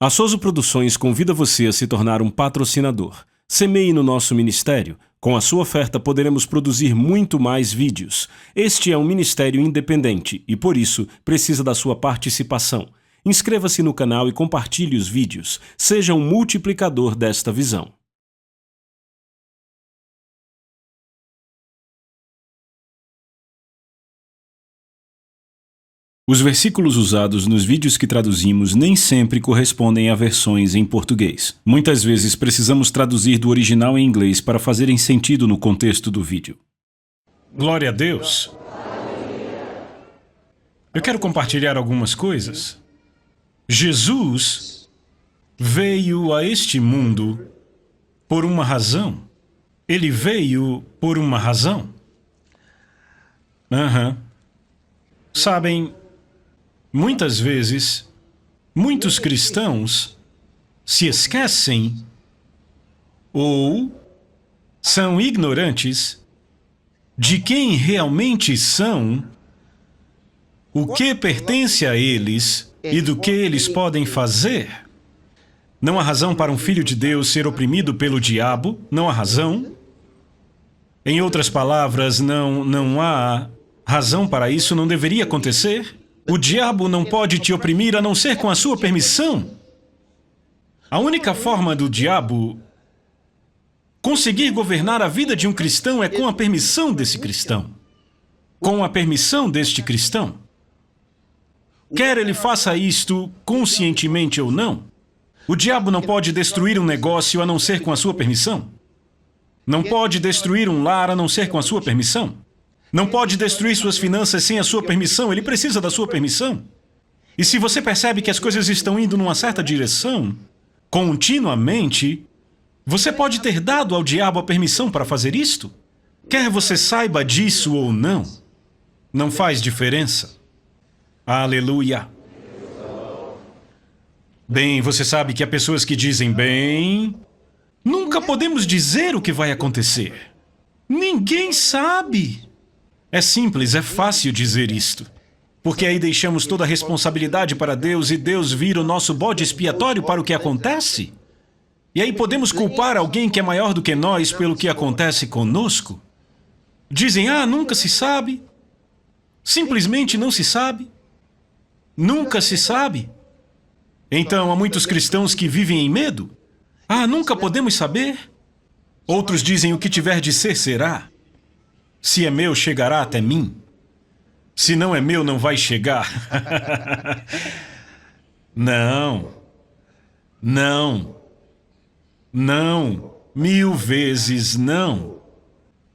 A Soso Produções convida você a se tornar um patrocinador. Semeie no nosso ministério. Com a sua oferta poderemos produzir muito mais vídeos. Este é um ministério independente e, por isso, precisa da sua participação. Inscreva-se no canal e compartilhe os vídeos. Seja um multiplicador desta visão. Os versículos usados nos vídeos que traduzimos nem sempre correspondem a versões em português. Muitas vezes precisamos traduzir do original em inglês para fazerem sentido no contexto do vídeo. Glória a Deus! Eu quero compartilhar algumas coisas. Jesus veio a este mundo por uma razão. Ele veio por uma razão. Sabem, muitas vezes, muitos cristãos se esquecem ou são ignorantes de quem realmente são, o que pertence a eles e do que eles podem fazer. Não há razão para um filho de Deus ser oprimido pelo diabo, não há razão. Em outras palavras, não há razão para isso, não deveria acontecer. O diabo não pode te oprimir a não ser com a sua permissão. A única forma do diabo conseguir governar a vida de um cristão é com a permissão desse cristão. Com a permissão deste cristão. Quer ele faça isto conscientemente ou não, o diabo não pode destruir um negócio a não ser com a sua permissão. Não pode destruir um lar a não ser com a sua permissão. Não pode destruir suas finanças sem a sua permissão, ele precisa da sua permissão. E se você percebe que as coisas estão indo numa certa direção, continuamente, você pode ter dado ao diabo a permissão para fazer isto? Quer você saiba disso ou não, não faz diferença. Aleluia! Bem, você sabe que há pessoas que dizem, bem, nunca podemos dizer o que vai acontecer. Ninguém sabe. É simples, é fácil dizer isto. Porque aí deixamos toda a responsabilidade para Deus e Deus vira o nosso bode expiatório para o que acontece. E aí podemos culpar alguém que é maior do que nós pelo que acontece conosco. Dizem, nunca se sabe. Simplesmente não se sabe. Nunca se sabe. Então, há muitos cristãos que vivem em medo. Nunca podemos saber. Outros dizem, o que tiver de ser, será. Se é meu, chegará até mim. Se não é meu, não vai chegar. Não. Não. Não. 1000 vezes não.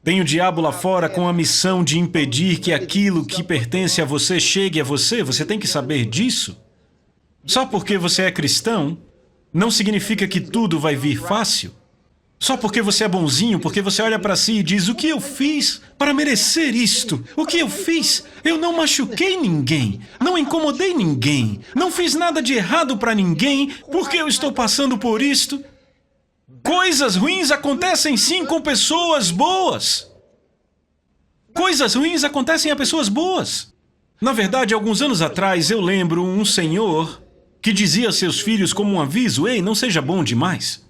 Tem o diabo lá fora com a missão de impedir que aquilo que pertence a você chegue a você. Você tem que saber disso. Só porque você é cristão, não significa que tudo vai vir fácil. Só porque você é bonzinho, porque você olha para si e diz, o que eu fiz para merecer isto? O que eu fiz? Eu não machuquei ninguém, não incomodei ninguém, não fiz nada de errado para ninguém, porque eu estou passando por isto. Coisas ruins acontecem sim com pessoas boas. Coisas ruins acontecem a pessoas boas. Na verdade, alguns anos atrás, eu lembro um senhor que dizia a seus filhos como um aviso, ei, não seja bom demais.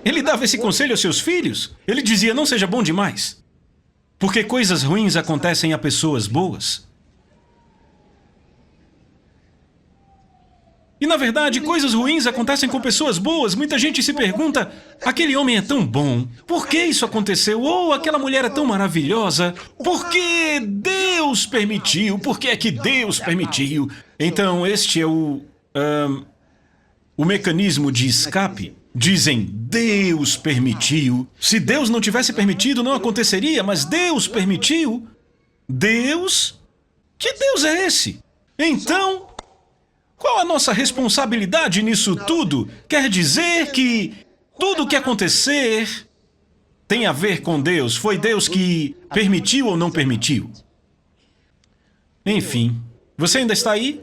Ele dava esse conselho aos seus filhos. Ele dizia, não seja bom demais. Porque coisas ruins acontecem a pessoas boas. E, na verdade, coisas ruins acontecem com pessoas boas. Muita gente se pergunta, aquele homem é tão bom. Por que isso aconteceu? Ou aquela mulher é tão maravilhosa. Por que Deus permitiu? Por que é que Deus permitiu? Então, este é o mecanismo de escape. Dizem, Deus permitiu. Se Deus não tivesse permitido, não aconteceria, mas Deus permitiu. Deus? Que Deus é esse? Então, qual a nossa responsabilidade nisso tudo? Quer dizer que tudo o que acontecer tem a ver com Deus. Foi Deus que permitiu ou não permitiu? Enfim, você ainda está aí?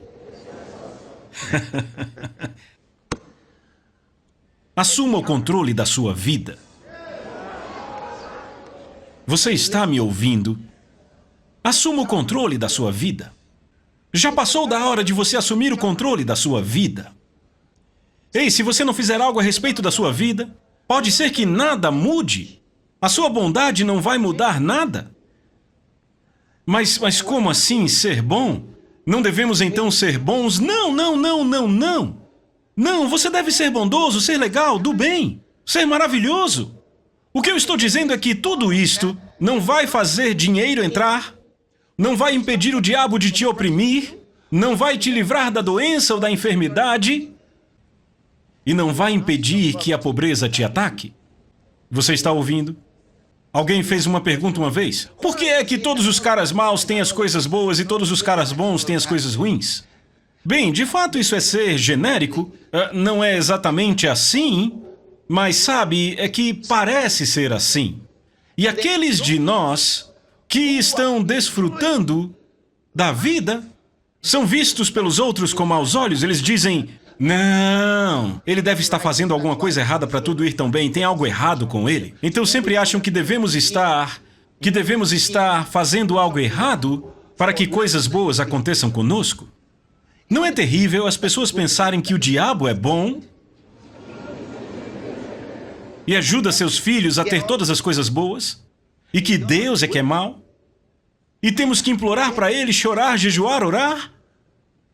Assuma o controle da sua vida. Você está me ouvindo? Assuma o controle da sua vida. Já passou da hora de você assumir o controle da sua vida. Ei, se você não fizer algo a respeito da sua vida, pode ser que nada mude. A sua bondade não vai mudar nada. Mas como assim ser bom? Não devemos então ser bons? Não, não, não, não, não. Não, você deve ser bondoso, ser legal, do bem, ser maravilhoso. O que eu estou dizendo é que tudo isto não vai fazer dinheiro entrar, não vai impedir o diabo de te oprimir, não vai te livrar da doença ou da enfermidade e não vai impedir que a pobreza te ataque. Você está ouvindo? Alguém fez uma pergunta uma vez. Por que é que todos os caras maus têm as coisas boas e todos os caras bons têm as coisas ruins? Bem, de fato isso é ser genérico. Não é exatamente assim, mas sabe, é que parece ser assim. E aqueles de nós que estão desfrutando da vida são vistos pelos outros com maus olhos. Eles dizem, não, ele deve estar fazendo alguma coisa errada para tudo ir tão bem, tem algo errado com ele. Então sempre acham que devemos estar fazendo algo errado para que coisas boas aconteçam conosco. Não é terrível as pessoas pensarem que o diabo é bom e ajuda seus filhos a ter todas as coisas boas? E que Deus é que é mau? E temos que implorar para ele, chorar, jejuar, orar?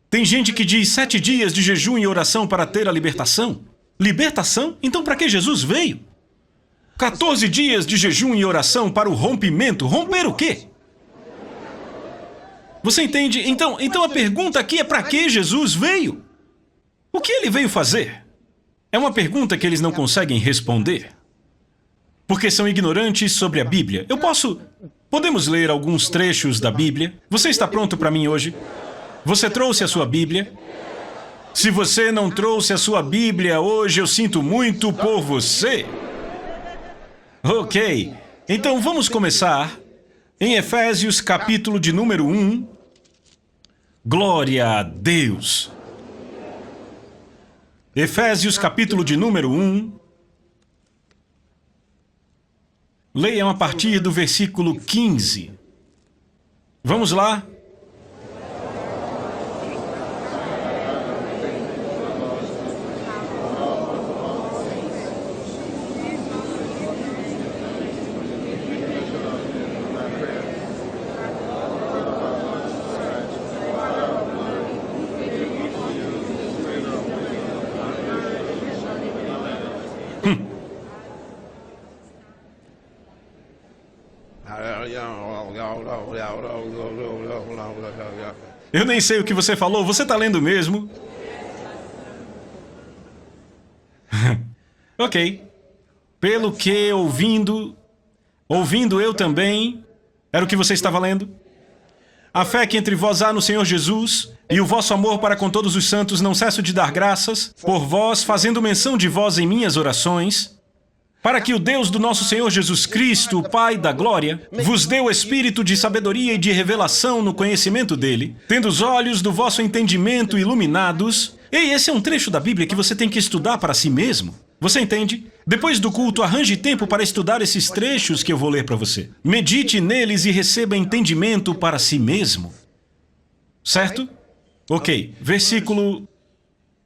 Tem gente que diz 7 dias de jejum e oração para ter a libertação. Libertação? Então para que Jesus veio? 14 dias de jejum e oração para o rompimento. Romper o quê? Você entende? Então a pergunta aqui é para que Jesus veio? O que ele veio fazer? É uma pergunta que eles não conseguem responder. Porque são ignorantes sobre a Bíblia. Podemos ler alguns trechos da Bíblia? Você está pronto para mim hoje? Você trouxe a sua Bíblia? Se você não trouxe a sua Bíblia hoje, eu sinto muito por você. Ok, então vamos começar em Efésios capítulo de número 1. Glória a Deus. Efésios capítulo de número 1. Leiam a partir do versículo 15. Vamos lá? Eu nem sei o que você falou, você está lendo mesmo? Ok. Pelo que ouvindo eu também, era o que você estava lendo? A fé que entre vós há no Senhor Jesus, e o vosso amor para com todos os santos, não cesso de dar graças por vós, fazendo menção de vós em minhas orações, para que o Deus do nosso Senhor Jesus Cristo, o Pai da glória, vos dê o espírito de sabedoria e de revelação no conhecimento dele, tendo os olhos do vosso entendimento iluminados. Ei, esse é um trecho da Bíblia que você tem que estudar para si mesmo. Você entende? Depois do culto, arranje tempo para estudar esses trechos que eu vou ler para você. Medite neles e receba entendimento para si mesmo. Certo? Ok, versículo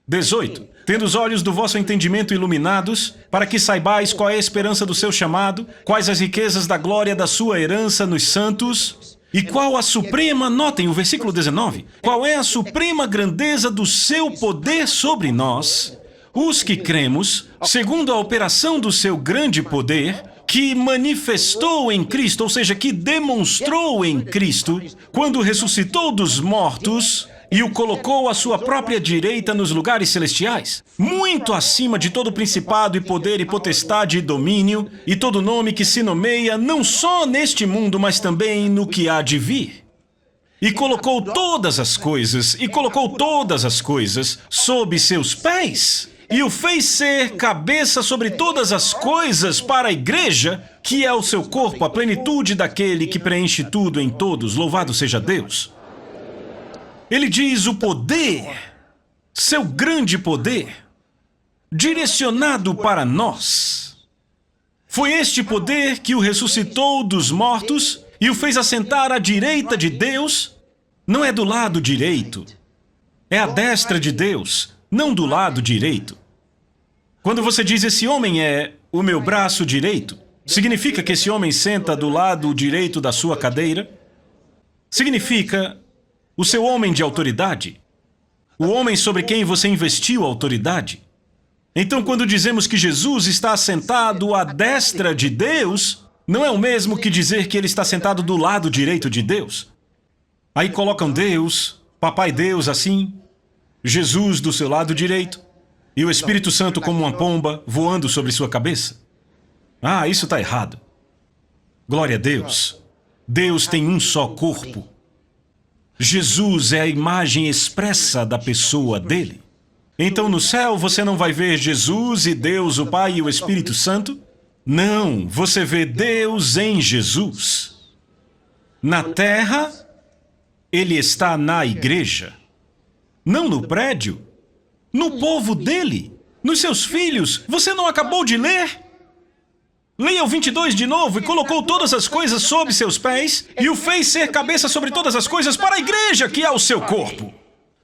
18. Tendo os olhos do vosso entendimento iluminados, para que saibais qual é a esperança do seu chamado, quais as riquezas da glória da sua herança nos santos, e qual a suprema, notem o versículo 19, qual é a suprema grandeza do seu poder sobre nós, os que cremos, segundo a operação do seu grande poder, que manifestou em Cristo, ou seja, que demonstrou em Cristo, quando ressuscitou dos mortos e o colocou à sua própria direita nos lugares celestiais, muito acima de todo principado e poder e potestade e domínio, e todo nome que se nomeia não só neste mundo, mas também no que há de vir. E colocou todas as coisas sob seus pés, e o fez ser cabeça sobre todas as coisas para a igreja, que é o seu corpo, a plenitude daquele que preenche tudo em todos. Louvado seja Deus. Ele diz o poder, seu grande poder, direcionado para nós. Foi este poder que o ressuscitou dos mortos e o fez assentar à direita de Deus. Não é do lado direito, é à destra de Deus, não do lado direito. Quando você diz esse homem é o meu braço direito, significa que esse homem senta do lado direito da sua cadeira? Significa o seu homem de autoridade? O homem sobre quem você investiu autoridade? Então, quando dizemos que Jesus está sentado à destra de Deus, não é o mesmo que dizer que ele está sentado do lado direito de Deus? Aí colocam Deus, Papai Deus assim, Jesus do seu lado direito, e o Espírito Santo como uma pomba voando sobre sua cabeça. Ah, isso está errado. Glória a Deus. Deus tem um só corpo. Jesus é a imagem expressa da pessoa dele. Então no céu você não vai ver Jesus e Deus, o Pai e o Espírito Santo? Não, você vê Deus em Jesus. Na terra, ele está na igreja. Não no prédio. No povo dele. Nos seus filhos. Você não acabou de ler? Leia o 22 de novo. E colocou todas as coisas sob seus pés e o fez ser cabeça sobre todas as coisas para a igreja que é o seu corpo.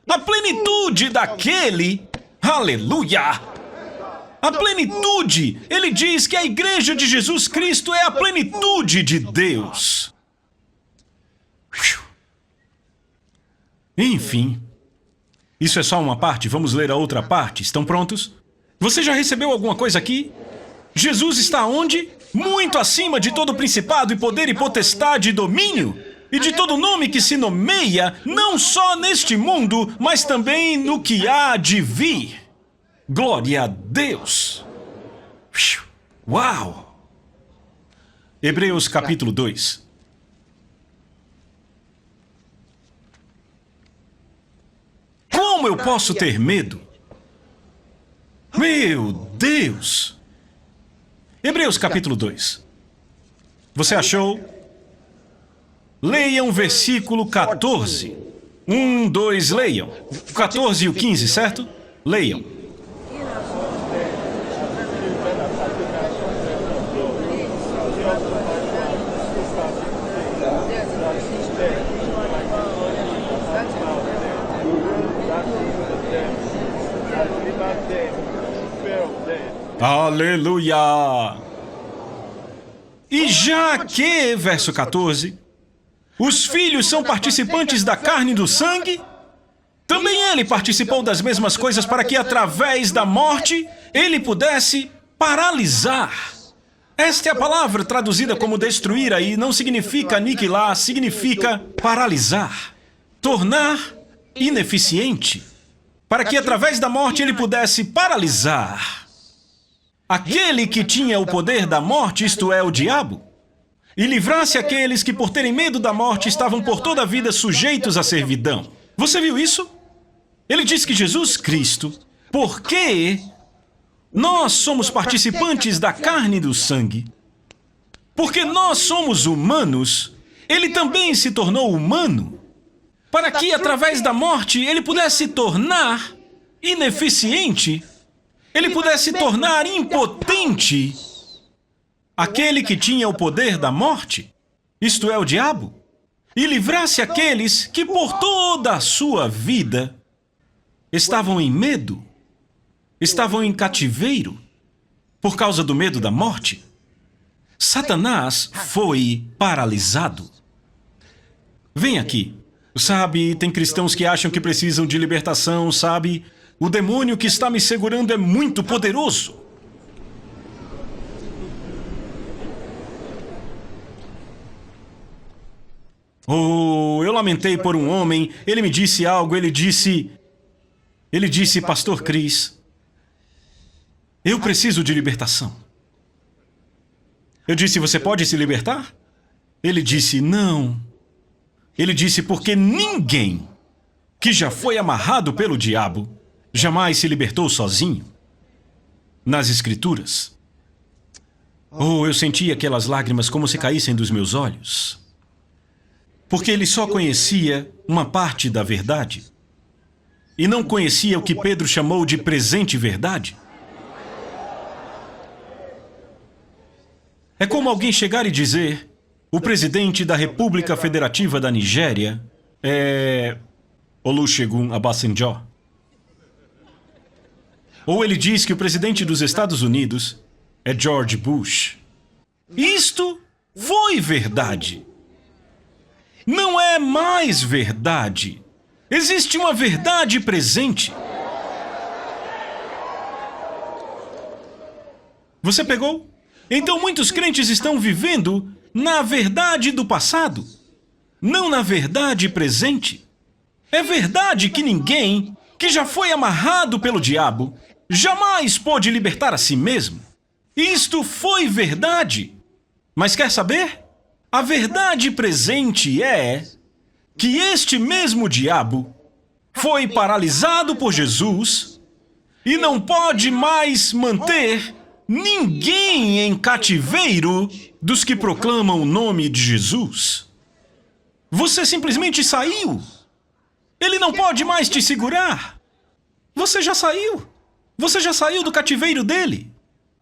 A plenitude daquele... Aleluia! A plenitude! Ele diz que a igreja de Jesus Cristo é a plenitude de Deus. Enfim, isso é só uma parte. Vamos ler a outra parte. Estão prontos? Você já recebeu alguma coisa aqui? Jesus está onde? Muito acima de todo principado e poder e potestade e domínio. E de todo nome que se nomeia, não só neste mundo, mas também no que há de vir. Glória a Deus! Uau! Hebreus capítulo 2. Como eu posso ter medo? Meu Deus! Hebreus capítulo 2. Você achou? Leiam o versículo 14. 1, 2, leiam. O 14 e o 15, certo? Leiam. Aleluia! E já que, verso 14, os filhos são participantes da carne e do sangue, também ele participou das mesmas coisas para que, através da morte, ele pudesse paralisar. Esta é a palavra traduzida como destruir aí, não significa aniquilar, significa paralisar, tornar ineficiente, para que, através da morte, ele pudesse paralisar aquele que tinha o poder da morte, isto é, o diabo, e livrasse aqueles que, por terem medo da morte, estavam por toda a vida sujeitos à servidão. Você viu isso? Ele diz que Jesus Cristo, porque nós somos participantes da carne e do sangue, porque nós somos humanos, ele também se tornou humano, para que, através da morte, ele pudesse tornar ineficiente, ele pudesse tornar impotente aquele que tinha o poder da morte, isto é, o diabo, e livrasse aqueles que por toda a sua vida estavam em medo, estavam em cativeiro, por causa do medo da morte. Satanás foi paralisado. Vem aqui. Sabe, tem cristãos que acham que precisam de libertação, sabe? O demônio que está me segurando é muito poderoso. Oh, eu lamentei por um homem, ele me disse algo, ele disse, Pastor Chris, eu preciso de libertação. Eu disse, você pode se libertar? Ele disse, não. Ele disse, porque ninguém que já foi amarrado pelo diabo jamais se libertou sozinho. Nas Escrituras. Oh, eu senti aquelas lágrimas como se caíssem dos meus olhos. Porque ele só conhecia uma parte da verdade. E não conhecia o que Pedro chamou de presente verdade. É como alguém chegar e dizer, o presidente da República Federativa da Nigéria é Olusegun Obasanjo. Ou ele diz que o presidente dos Estados Unidos é George Bush. Isto foi verdade. Não é mais verdade. Existe uma verdade presente. Você pegou? Então muitos crentes estão vivendo na verdade do passado, não na verdade presente. É verdade que ninguém que já foi amarrado pelo diabo jamais pôde libertar a si mesmo. Isto foi verdade. Mas quer saber? A verdade presente é que este mesmo diabo foi paralisado por Jesus e não pode mais manter ninguém em cativeiro dos que proclamam o nome de Jesus. Você simplesmente saiu. Ele não pode mais te segurar. Você já saiu. Você já saiu do cativeiro dele.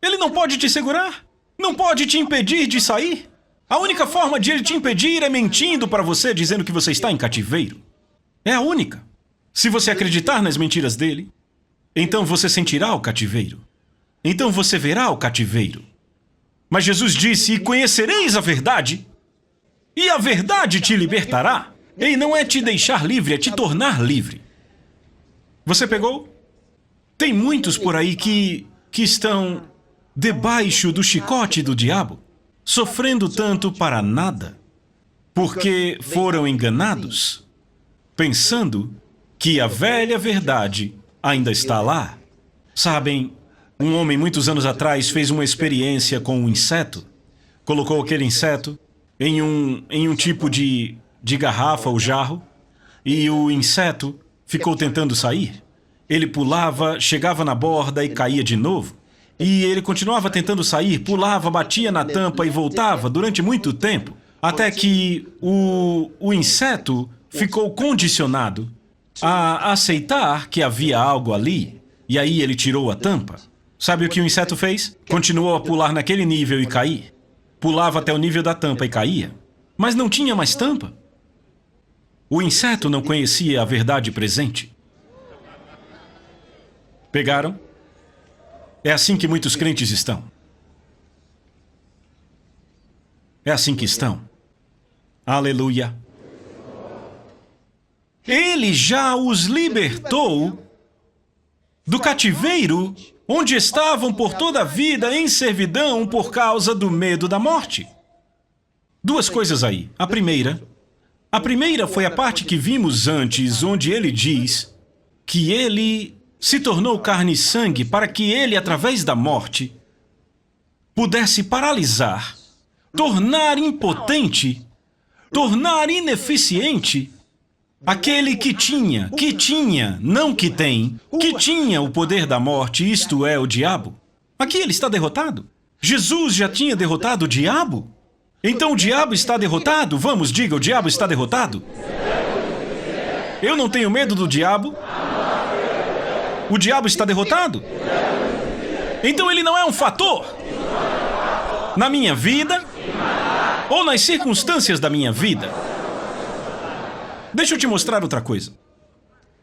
Ele não pode te segurar. Não pode te impedir de sair. A única forma de ele te impedir é mentindo para você, dizendo que você está em cativeiro. É a única. Se você acreditar nas mentiras dele, então você sentirá o cativeiro. Então você verá o cativeiro. Mas Jesus disse, e conhecereis a verdade, e a verdade te libertará. E não é te deixar livre, é te tornar livre. Você pegou? Tem muitos por aí que estão debaixo do chicote do diabo, sofrendo tanto para nada, porque foram enganados, pensando que a velha verdade ainda está lá. Sabem, um homem muitos anos atrás fez uma experiência com um inseto, colocou aquele inseto em um tipo de garrafa ou jarro, e o inseto ficou tentando sair. Ele pulava, chegava na borda e caía de novo. E ele continuava tentando sair, pulava, batia na tampa e voltava durante muito tempo, até que o inseto ficou condicionado a aceitar que havia algo ali, e aí ele tirou a tampa. Sabe o que o inseto fez? Continuou a pular naquele nível e cair. Pulava até o nível da tampa e caía. Mas não tinha mais tampa. O inseto não conhecia a verdade presente. Pegaram? É assim que muitos crentes estão. É assim que estão. Aleluia. Ele já os libertou do cativeiro onde estavam por toda a vida em servidão por causa do medo da morte. Duas coisas aí. A primeira foi a parte que vimos antes, onde ele diz que ele se tornou carne e sangue para que ele, através da morte, pudesse paralisar, tornar impotente, tornar ineficiente aquele que tinha, não que tem, que tinha o poder da morte, isto é, o diabo. Aqui ele está derrotado. Jesus já tinha derrotado o diabo. Então o diabo está derrotado? Vamos, diga, o diabo está derrotado? Eu não tenho medo do diabo. O diabo está derrotado? Então ele não é um fator na minha vida ou nas circunstâncias da minha vida. Deixa eu te mostrar outra coisa.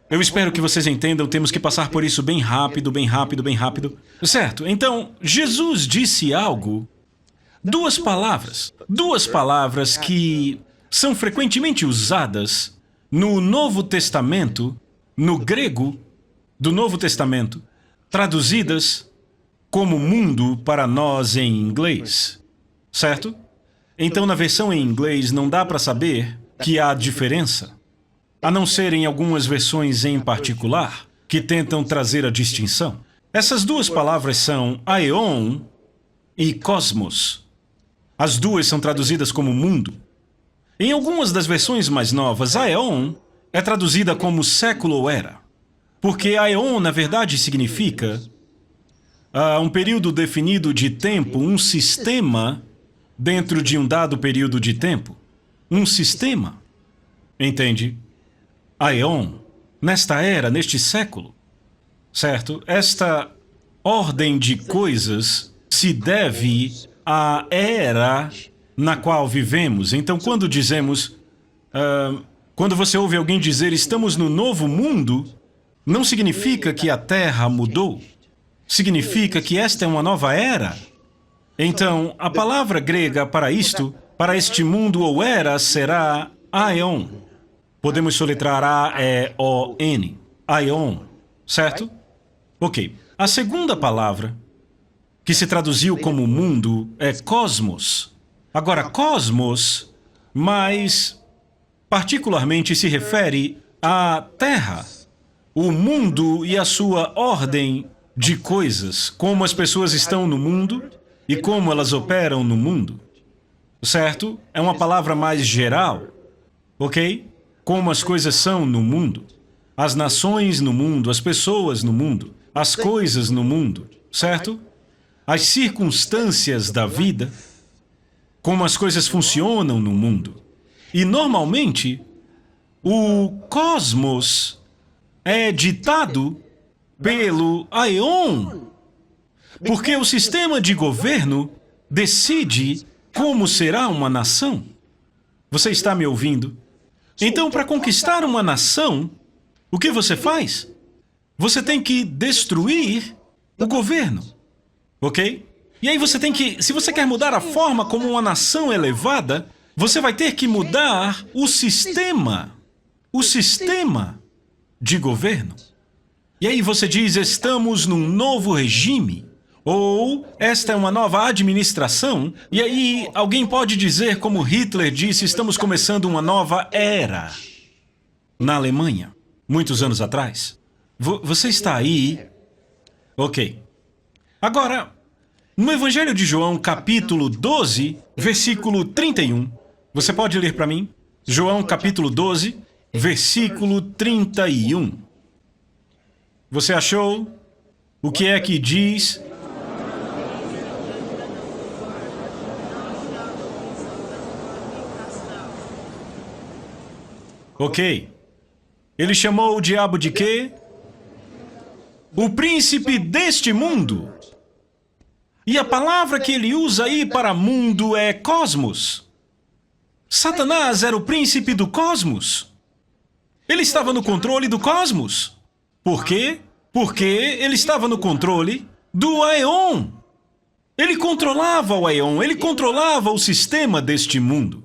Eu espero que vocês entendam, temos que passar por isso bem rápido, bem rápido, bem rápido. Certo, então, Jesus disse algo, duas palavras que são frequentemente usadas no Novo Testamento, no grego do Novo Testamento, traduzidas como mundo para nós em inglês, certo? Então, na versão em inglês, não dá para saber que há diferença, a não ser em algumas versões em particular, que tentam trazer a distinção. Essas duas palavras são aeon e cosmos. As duas são traduzidas como mundo. Em algumas das versões mais novas, aeon é traduzida como século ou era, porque aeon, na verdade, significa um período definido de tempo, um sistema dentro de um dado período de tempo. Um sistema. Entende? Aeon, nesta era, neste século, certo? Esta ordem de coisas se deve à era na qual vivemos. Então, quando dizemos, quando você ouve alguém dizer estamos no novo mundo, não significa que a Terra mudou. significa que esta é uma nova era. Então, a palavra grega para isto, para este mundo ou era, será aion. Podemos soletrar A-E-O-N. Aion, certo? Ok. A segunda palavra, que se traduziu como mundo, é cosmos. Agora, cosmos, mas particularmente se refere à Terra, o mundo e a sua ordem de coisas, como as pessoas estão no mundo e como elas operam no mundo. Certo? É uma palavra mais geral, ok? Como as coisas são no mundo, as nações no mundo, as pessoas no mundo, as coisas no mundo, certo? As circunstâncias da vida, como as coisas funcionam no mundo. E, normalmente, o cosmos é ditado pelo aion, porque o sistema de governo decide como será uma nação. Você está me ouvindo? Então, para conquistar uma nação, o que você faz? Você tem que destruir o governo, ok? E aí você tem que, se você quer mudar a forma como uma nação é levada, você vai ter que mudar o sistema de governo. E aí você diz, estamos num novo regime, ou esta é uma nova administração, e aí alguém pode dizer, como Hitler disse, estamos começando uma nova era. Na Alemanha, muitos anos atrás. Você está aí? Ok. Agora, no Evangelho de João, capítulo 12, versículo 31, você pode ler para mim? João, capítulo 12, versículo 31. Você achou? O que é que diz? Ok. Ele chamou o diabo de quê? O príncipe deste mundo. E a palavra que ele usa aí para mundo é cosmos. Satanás era o príncipe do cosmos. Ele estava no controle do cosmos. Por quê? Porque ele estava no controle do aion. Ele controlava o aion, ele controlava o sistema deste mundo.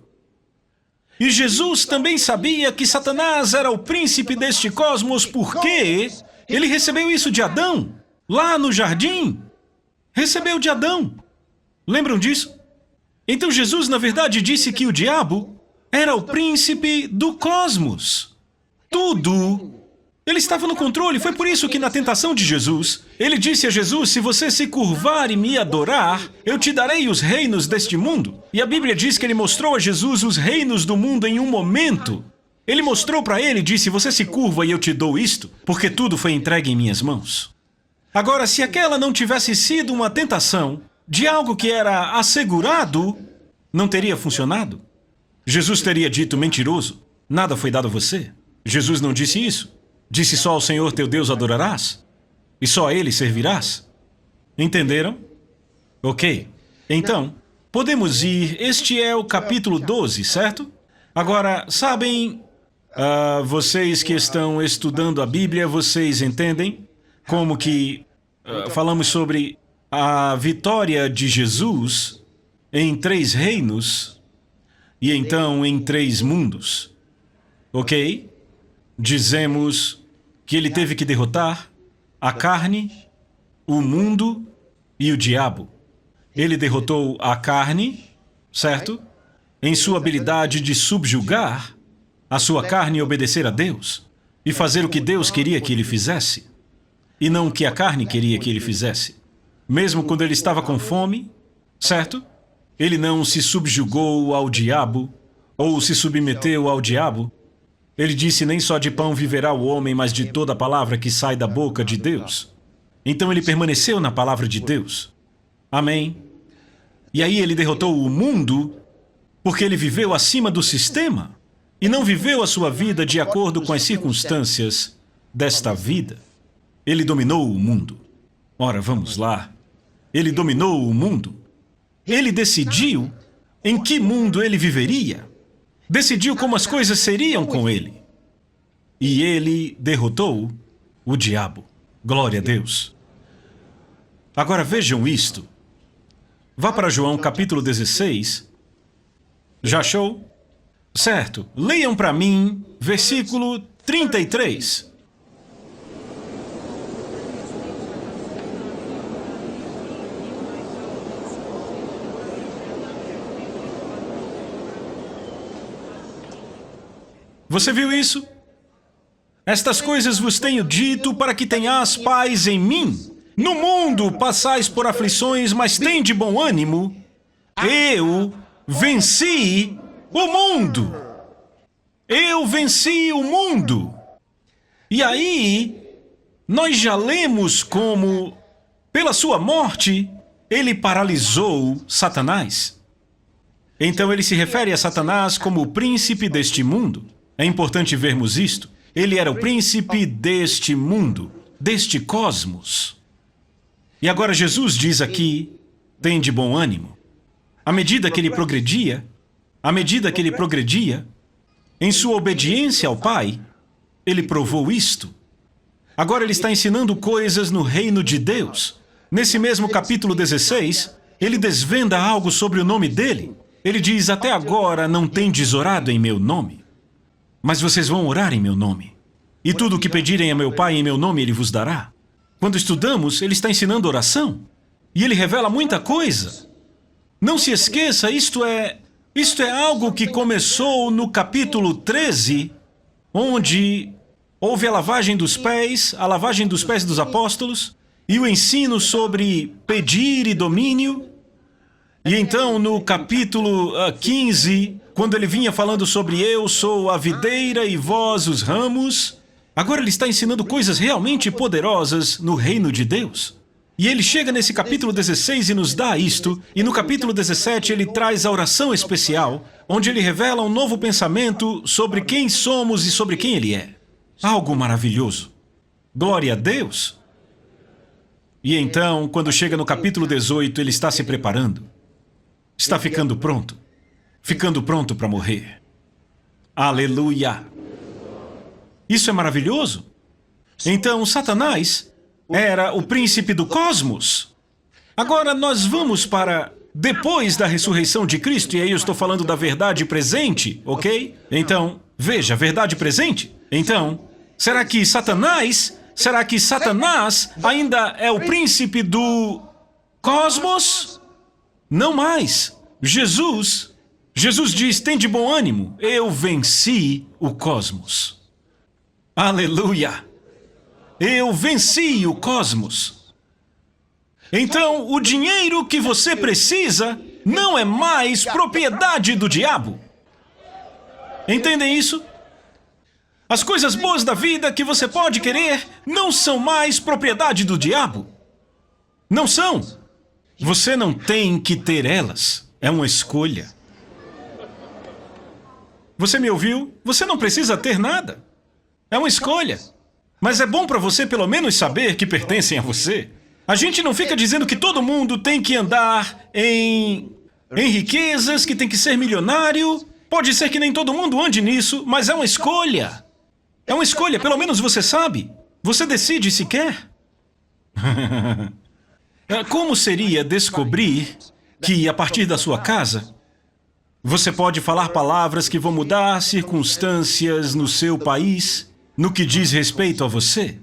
E Jesus também sabia que Satanás era o príncipe deste cosmos porque ele recebeu isso de Adão, lá no jardim. Recebeu de Adão. Lembram disso? Então Jesus, na verdade, disse que o diabo era o príncipe do cosmos. Tudo. Ele estava no controle. Foi por isso que na tentação de Jesus, ele disse a Jesus, se você se curvar e me adorar, eu te darei os reinos deste mundo. E a Bíblia diz que ele mostrou a Jesus os reinos do mundo em um momento. Ele mostrou para ele e disse, você se curva e eu te dou isto, porque tudo foi entregue em minhas mãos. Agora, se aquela não tivesse sido uma tentação de algo que era assegurado, não teria funcionado. Jesus teria dito, mentiroso, nada foi dado a você. Jesus não disse isso. Disse só ao Senhor teu Deus adorarás, e só a Ele servirás. Entenderam? Ok. Então, podemos ir, este é o capítulo 12, certo? Agora, sabem, vocês que estão estudando a Bíblia, vocês entendem como que falamos sobre a vitória de Jesus em 3 reinos e então em 3 mundos, ok? Dizemos que ele teve que derrotar a carne, o mundo e o diabo. Ele derrotou a carne, certo? Em sua habilidade de subjugar a sua carne e obedecer a Deus e fazer o que Deus queria que ele fizesse e não o que a carne queria que ele fizesse. Mesmo quando ele estava com fome, certo? Ele não se subjugou ao diabo ou se submeteu ao diabo. Ele disse, nem só de pão viverá o homem, mas de toda a palavra que sai da boca de Deus. Então ele permaneceu na palavra de Deus. Amém? E aí ele derrotou o mundo, porque ele viveu acima do sistema e não viveu a sua vida de acordo com as circunstâncias desta vida. Ele dominou o mundo. Ora, vamos lá. Ele dominou o mundo. Ele decidiu em que mundo ele viveria. Decidiu como as coisas seriam com ele. E ele derrotou o diabo. Glória a Deus. Agora vejam isto. Vá para João capítulo 16. Já achou? Certo. Leiam para mim, versículo 33. Você viu isso? Estas coisas vos tenho dito para que tenhais paz em mim. No mundo passais por aflições, mas tende bom ânimo. Eu venci o mundo. Eu venci o mundo. E aí, nós já lemos como, pela sua morte, ele paralisou Satanás. Então ele se refere a Satanás como o príncipe deste mundo. É importante vermos isto. Ele era o príncipe deste mundo, deste cosmos. E agora Jesus diz aqui, tende bom ânimo. À medida que ele progredia, em sua obediência ao Pai, ele provou isto. Agora ele está ensinando coisas no reino de Deus. Nesse mesmo capítulo 16, ele desvenda algo sobre o nome dele. Ele diz, até agora não tendes orado em meu nome. Mas vocês vão orar em meu nome. E tudo o que pedirem a meu Pai em meu nome, ele vos dará. Quando estudamos, ele está ensinando oração. E ele revela muita coisa. Não se esqueça, isto é algo que começou no capítulo 13, onde houve a lavagem dos pés dos apóstolos, e o ensino sobre pedir e domínio. E então, no capítulo 15, quando ele vinha falando sobre eu sou a videira e vós os ramos, agora ele está ensinando coisas realmente poderosas no reino de Deus. E ele chega nesse capítulo 16 e nos dá isto, e no capítulo 17 ele traz a oração especial, onde ele revela um novo pensamento sobre quem somos e sobre quem ele é. Algo maravilhoso. Glória a Deus! E então, quando chega no capítulo 18, ele está se preparando. Está ficando pronto para morrer. Aleluia! Isso é maravilhoso. Então, Satanás era o príncipe do cosmos. Agora nós vamos para depois da ressurreição de Cristo, e aí eu estou falando da verdade presente, ok? Então, veja, verdade presente. Então, será que Satanás ainda é o príncipe do cosmos? Não mais. Jesus diz, tende bom ânimo, eu venci o cosmos. Aleluia! Eu venci o cosmos. Então, o dinheiro que você precisa não é mais propriedade do diabo. Entendem isso? As coisas boas da vida que você pode querer não são mais propriedade do diabo. Não são. Você não tem que ter elas. É uma escolha. Você me ouviu? Você não precisa ter nada. É uma escolha. Mas é bom para você pelo menos saber que pertencem a você. A gente não fica dizendo que todo mundo tem que andar em riquezas, que tem que ser milionário. Pode ser que nem todo mundo ande nisso, mas é uma escolha. É uma escolha, pelo menos você sabe. Você decide se quer. Como seria descobrir que, a partir da sua casa, você pode falar palavras que vão mudar circunstâncias no seu país, no que diz respeito a você?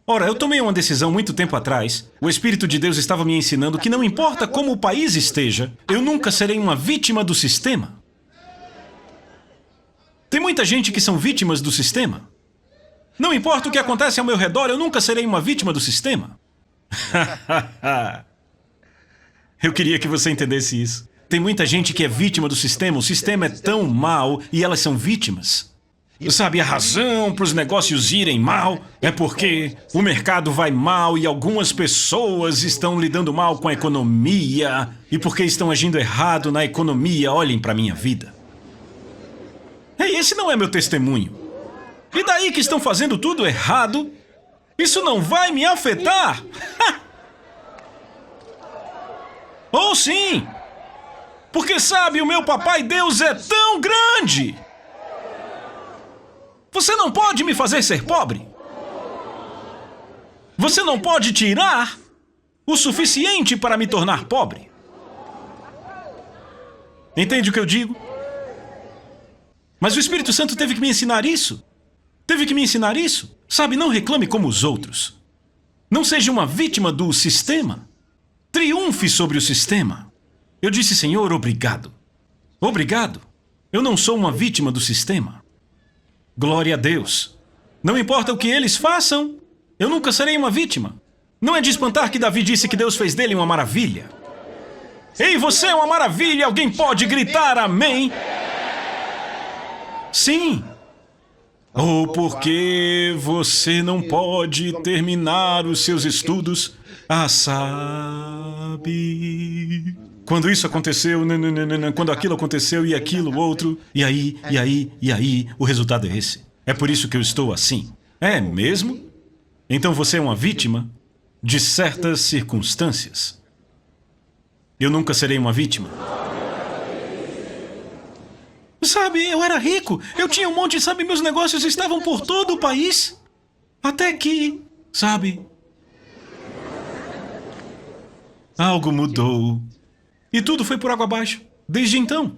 Ora, eu tomei uma decisão muito tempo atrás. O Espírito de Deus estava me ensinando que não importa como o país esteja, eu nunca serei uma vítima do sistema. Tem muita gente que são vítimas do sistema. Não importa o que acontece ao meu redor, eu nunca serei uma vítima do sistema. Eu queria que você entendesse isso. Tem muita gente que é vítima do sistema. O sistema é tão mau e elas são vítimas. Sabe, a razão para os negócios irem mal é porque o mercado vai mal e algumas pessoas estão lidando mal com a economia. E porque estão agindo errado na economia, olhem para a minha vida. Ei, esse não é meu testemunho. E daí que estão fazendo tudo errado? Isso não vai me afetar? Oh, sim! Porque sabe, o meu papai Deus é tão grande! Você não pode me fazer ser pobre. Você não pode tirar o suficiente para me tornar pobre. Entende o que eu digo? Mas o Espírito Santo teve que me ensinar isso. Teve que me ensinar isso. Sabe, não reclame como os outros. Não seja uma vítima do sistema. Triunfe sobre o sistema. Eu disse, Senhor, obrigado. Obrigado. Eu não sou uma vítima do sistema. Glória a Deus. Não importa o que eles façam, eu nunca serei uma vítima. Não é de espantar que Davi disse que Deus fez dele uma maravilha. Ei, você é uma maravilha! Alguém pode gritar amém? Sim. Ou porque você não pode terminar os seus estudos? Ah, sabe... Quando isso aconteceu, quando aquilo aconteceu e aquilo outro, e aí, o resultado é esse. É por isso que eu estou assim. É mesmo? Então você é uma vítima de certas circunstâncias. Eu nunca serei uma vítima. Sabe, eu era rico, eu tinha um monte, sabe, meus negócios estavam por todo o país. Até que, sabe, algo mudou. E tudo foi por água abaixo, desde então.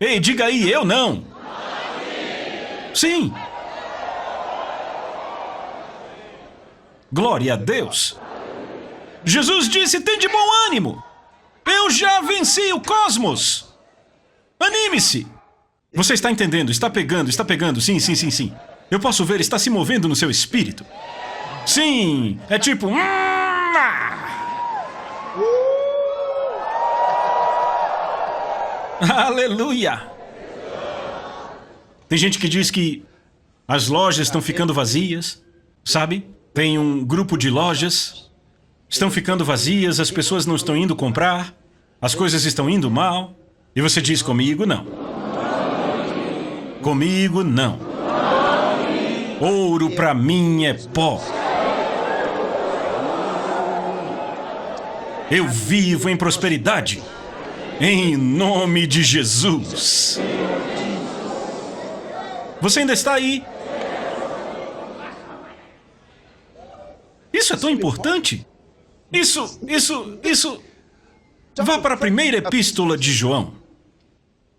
Ei, diga aí, eu não. Sim. Glória a Deus. Jesus disse, tem de bom ânimo. Eu já venci o cosmos. Anime-se. Você está entendendo, está pegando, sim. Eu posso ver, está se movendo no seu espírito. Sim, é tipo... Aleluia! Tem gente que diz que as lojas estão ficando vazias, sabe? Tem um grupo de lojas, estão ficando vazias, as pessoas não estão indo comprar, as coisas estão indo mal, e você diz, comigo não. Comigo não. Ouro para mim é pó. Eu vivo em prosperidade. Em nome de Jesus. Você ainda está aí? Isso é tão importante. Isso... Vá para a primeira epístola de João.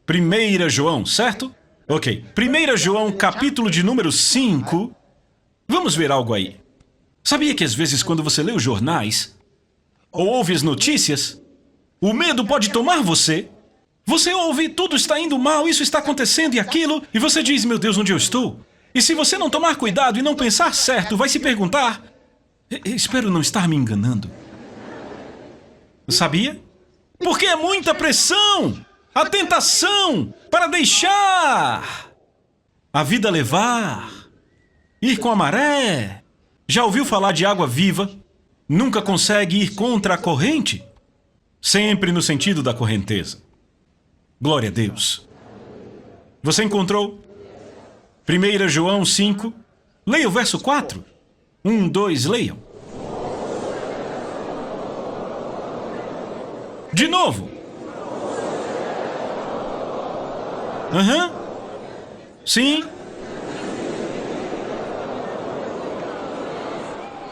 1 João, certo? Ok. 1 João, capítulo de número 5. Vamos ver algo aí. Sabia que às vezes quando você lê os jornais, ou ouve as notícias, o medo pode tomar você? Você ouve, tudo está indo mal, isso está acontecendo e aquilo, e você diz, meu Deus, onde eu estou? E se você não tomar cuidado e não pensar certo, vai se perguntar, espero não estar me enganando. Sabia? Porque é muita pressão, a tentação para deixar a vida levar, ir com a maré. Já ouviu falar de água viva? Nunca consegue ir contra a corrente? Sempre no sentido da correnteza. Glória a Deus. Você encontrou? 1 João 5. Leia o verso 4. 1, 2, leiam. De novo. Sim.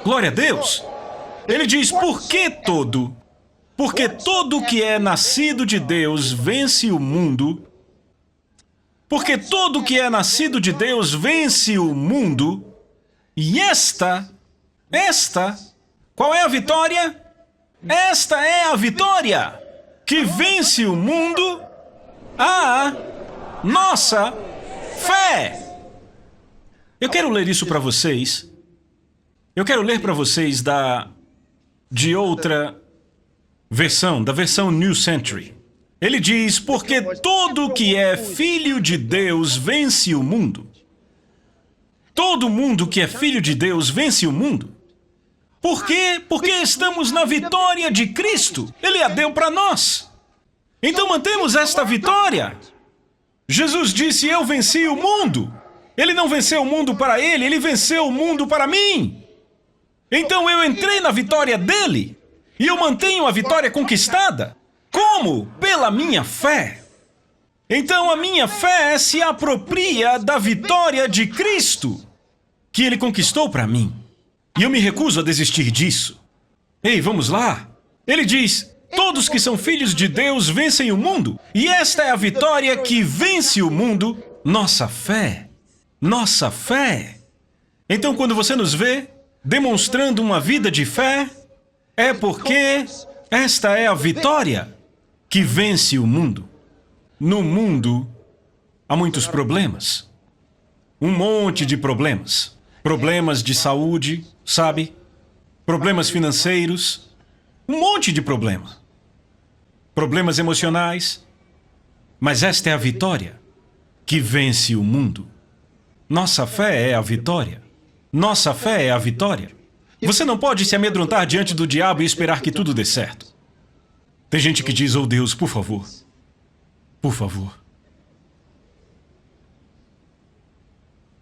Glória a Deus. Ele diz, por que todo? Porque todo que é nascido de Deus vence o mundo. Porque todo que é nascido de Deus vence o mundo. E esta, qual é a vitória? Esta é a vitória que vence o mundo, a nossa fé. Eu quero ler isso para vocês. Eu quero ler para vocês de outra versão, da versão New Century. Ele diz, porque todo que é filho de Deus vence o mundo. Todo mundo que é filho de Deus vence o mundo. Por quê? Porque estamos na vitória de Cristo. Ele a deu para nós. Então mantemos esta vitória. Jesus disse, eu venci o mundo. Ele não venceu o mundo para ele, ele venceu o mundo para mim. Então eu entrei na vitória dele. E eu mantenho a vitória conquistada. Como? Pela minha fé. Então a minha fé se apropria da vitória de Cristo, que ele conquistou para mim. E eu me recuso a desistir disso. Ei, vamos lá. Ele diz: todos que são filhos de Deus vencem o mundo. E esta é a vitória que vence o mundo: nossa fé. Nossa fé. Então, quando você nos vê demonstrando uma vida de fé, é porque esta é a vitória que vence o mundo. No mundo, há muitos problemas. Um monte de problemas. Problemas de saúde, sabe? Problemas financeiros. Um monte de problema. Problemas emocionais. Mas esta é a vitória que vence o mundo. Nossa fé é a vitória. Nossa fé é a vitória. Você não pode se amedrontar diante do diabo e esperar que tudo dê certo. Tem gente que diz: oh Deus, por favor. Por favor.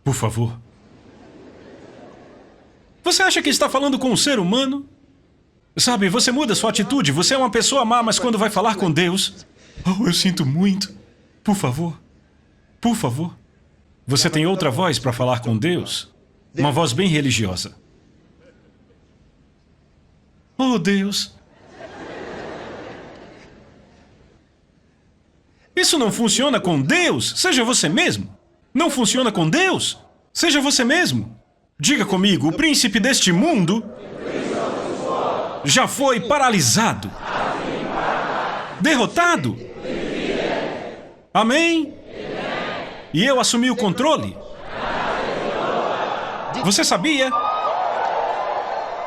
Por favor. Você acha que está falando com um ser humano? Sabe, você muda sua atitude. Você é uma pessoa má, mas quando vai falar com Deus... oh, eu sinto muito. Por favor. Por favor. Você tem outra voz para falar com Deus? Uma voz bem religiosa. Oh, Deus. Isso não funciona com Deus. Seja você mesmo. Não funciona com Deus. Seja você mesmo. Diga comigo: o príncipe deste mundo já foi paralisado. Derrotado. Amém? E eu assumi o controle. Você sabia?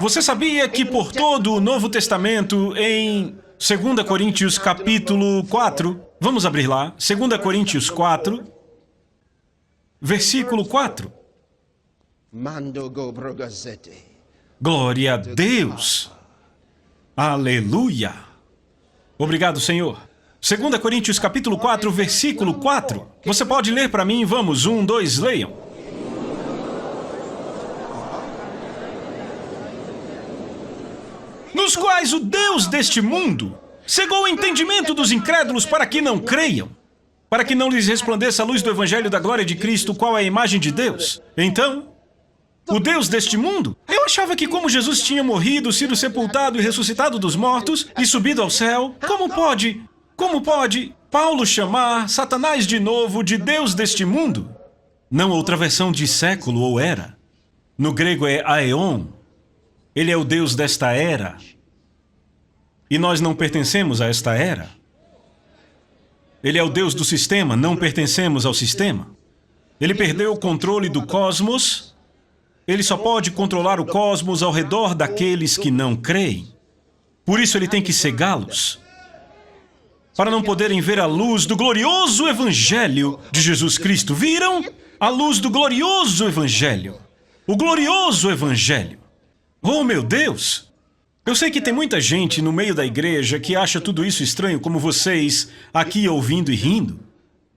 Você sabia que por todo o Novo Testamento, em 2 Coríntios capítulo 4, vamos abrir lá, 2 Coríntios 4, versículo 4. Glória a Deus! Aleluia! Obrigado, Senhor. 2 Coríntios capítulo 4, versículo 4. Você pode ler para mim? Vamos, 1, 2, leiam. Nos quais o Deus deste mundo cegou o entendimento dos incrédulos para que não creiam, para que não lhes resplandeça a luz do Evangelho da glória de Cristo, qual é a imagem de Deus. Então, o Deus deste mundo? Eu achava que como Jesus tinha morrido, sido sepultado e ressuscitado dos mortos e subido ao céu, como pode Paulo chamar Satanás de novo de Deus deste mundo? Não outra versão de século ou era. No grego é aeon. Ele é o Deus desta era. E nós não pertencemos a esta era. Ele é o Deus do sistema, não pertencemos ao sistema. Ele perdeu o controle do cosmos. Ele só pode controlar o cosmos ao redor daqueles que não creem. Por isso ele tem que cegá-los, para não poderem ver a luz do glorioso Evangelho de Jesus Cristo. Viram? A luz do glorioso Evangelho. O glorioso Evangelho. Oh, meu Deus! Eu sei que tem muita gente no meio da igreja que acha tudo isso estranho, como vocês, aqui ouvindo e rindo.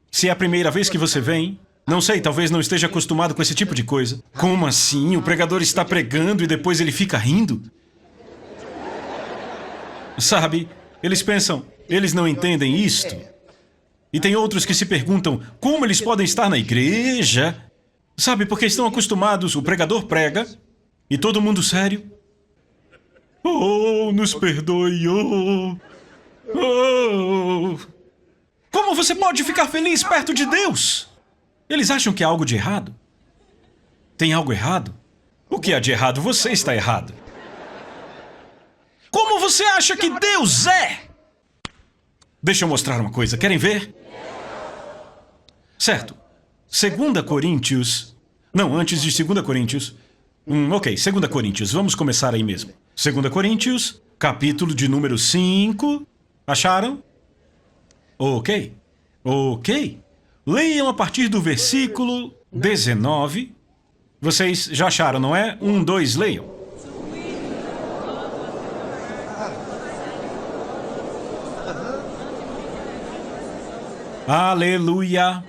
Se é a primeira vez que você vem, não sei, talvez não esteja acostumado com esse tipo de coisa. Como assim? O pregador está pregando e depois ele fica rindo? Sabe, eles pensam, eles não entendem isto. E tem outros que se perguntam, como eles podem estar na igreja? Sabe, porque estão acostumados, o pregador prega, e todo mundo sério. Oh, nos perdoe, oh. Como você pode ficar feliz perto de Deus? Eles acham que há algo de errado. Tem algo errado? O que há de errado? Você está errado. Como você acha que Deus é? Deixa eu mostrar uma coisa. Querem ver? Certo. 2 Coríntios... Não, antes de 2 Coríntios... Ok, 2 Coríntios. Vamos começar aí mesmo. 2 Coríntios, capítulo de número 5. Acharam? Ok. Leiam a partir do versículo 19. Vocês já acharam, não é? 1, 2, leiam. Aleluia.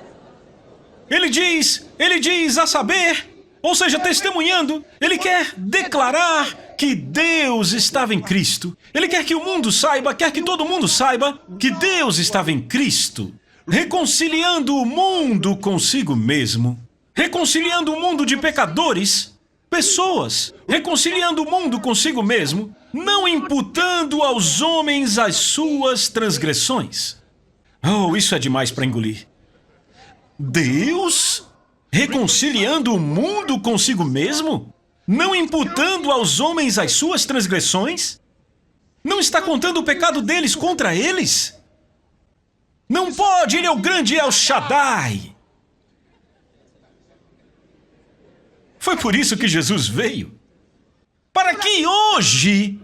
Ele diz a saber, ou seja, testemunhando, ele quer declarar que Deus estava em Cristo. Ele quer que o mundo saiba, quer que todo mundo saiba que Deus estava em Cristo, reconciliando o mundo consigo mesmo, reconciliando o mundo de pecadores Pessoas reconciliando o mundo consigo mesmo, não imputando aos homens as suas transgressões. Oh, isso é demais para engolir. Deus reconciliando o mundo consigo mesmo, não imputando aos homens as suas transgressões? Não está contando o pecado deles contra eles? Não pode, ele é o grande El Shaddai. Foi por isso que Jesus veio. Para que hoje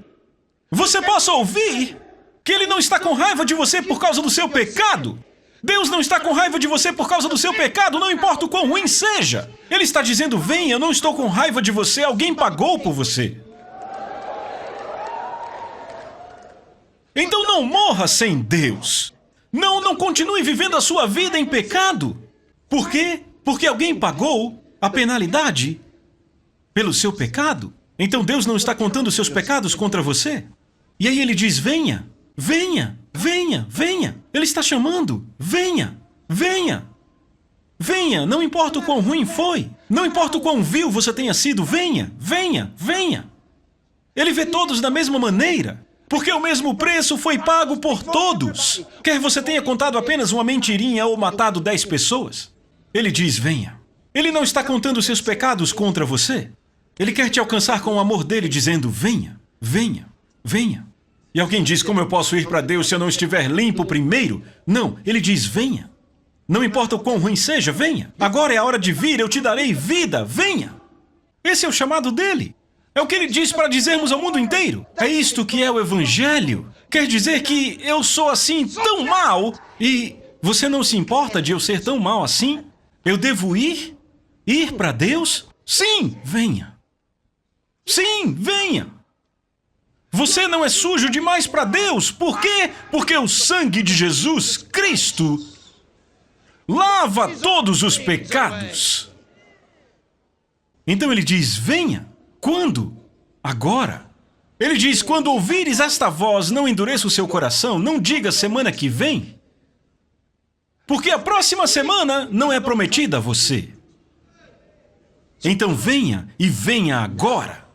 você possa ouvir que ele não está com raiva de você por causa do seu pecado. Deus não está com raiva de você por causa do seu pecado, não importa o quão ruim seja. Ele está dizendo, venha, eu não estou com raiva de você, alguém pagou por você. Então não morra sem Deus. Não continue vivendo a sua vida em pecado. Por quê? Porque alguém pagou a penalidade pelo seu pecado. Então Deus não está contando os seus pecados contra você. E aí ele diz, venha, venha, venha, venha. Ele está chamando, venha, venha. Venha, não importa o quão ruim foi. Não importa o quão vil você tenha sido, venha, venha, venha. Ele vê todos da mesma maneira. Porque o mesmo preço foi pago por todos. Quer você tenha contado apenas uma mentirinha ou matado 10 pessoas. Ele diz, venha. Ele não está contando seus pecados contra você. Ele quer te alcançar com o amor dele, dizendo, venha, venha, venha. E alguém diz, como eu posso ir para Deus se eu não estiver limpo primeiro? Não, ele diz, venha. Não importa o quão ruim seja, venha. Agora é a hora de vir, eu te darei vida, venha. Esse é o chamado dele. É o que ele diz para dizermos ao mundo inteiro. É isto que é o Evangelho. Quer dizer que eu sou assim tão mal e você não se importa de eu ser tão mal assim? Eu devo ir? Ir para Deus? Sim, venha. Sim, venha. Você não é sujo demais para Deus. Por quê? Porque o sangue de Jesus Cristo lava todos os pecados. Então ele diz, venha. Quando? Agora. Ele diz, quando ouvires esta voz, não endureça o seu coração, não diga semana que vem. Porque a próxima semana não é prometida a você. Então venha, e venha agora.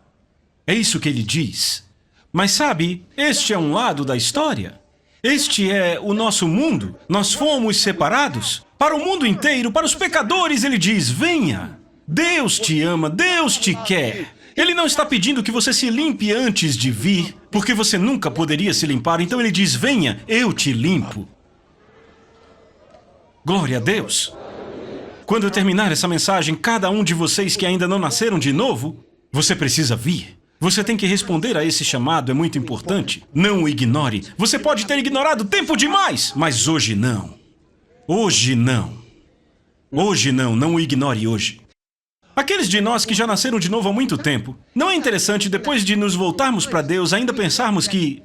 É isso que ele diz. Mas sabe, este é um lado da história. Este é o nosso mundo. Nós fomos separados. Para o mundo inteiro, para os pecadores, ele diz, venha. Deus te ama, Deus te quer. Ele não está pedindo que você se limpe antes de vir, porque você nunca poderia se limpar. Então ele diz, venha, eu te limpo. Glória a Deus. Quando eu terminar essa mensagem, cada um de vocês que ainda não nasceram de novo, você precisa vir. Você tem que responder a esse chamado, é muito importante. Não o ignore. Você pode ter ignorado tempo demais, mas hoje não. Hoje não. Hoje não, não o ignore hoje. Aqueles de nós que já nasceram de novo há muito tempo, não é interessante, depois de nos voltarmos para Deus, ainda pensarmos que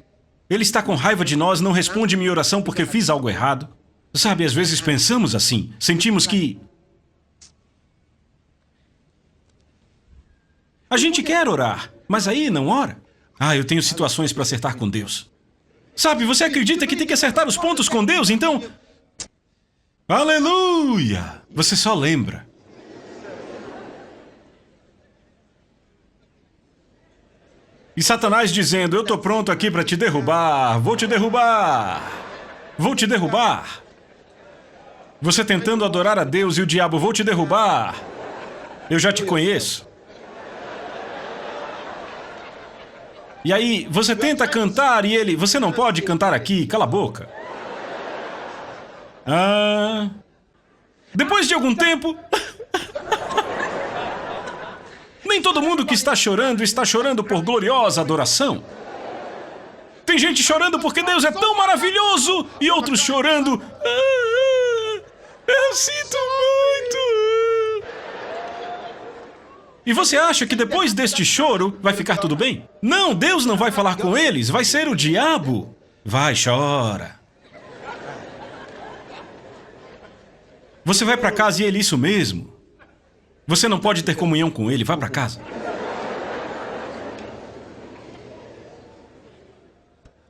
Ele está com raiva de nós, não responde minha oração porque fiz algo errado? Sabe, às vezes pensamos assim, sentimos que a gente quer orar, mas aí não ora. Ah, eu tenho situações para acertar com Deus. Sabe, você acredita que tem que acertar os pontos com Deus, então... Aleluia! Você só lembra. E Satanás dizendo, eu estou pronto aqui para te derrubar, vou te derrubar, vou te derrubar. Você tentando adorar a Deus e o diabo, vou te derrubar. Eu já te conheço. E aí, você tenta cantar e ele, você não pode cantar aqui, cala a boca. Depois de algum tempo... Nem todo mundo que está chorando por gloriosa adoração. Tem gente chorando porque Deus é tão maravilhoso e outros chorando. Eu sinto muito. E você acha que depois deste choro vai ficar tudo bem? Não, Deus não vai falar com eles, vai ser o diabo. Vai, chora. Você vai para casa e ele, isso mesmo. Você não pode ter comunhão com ele, vá para casa.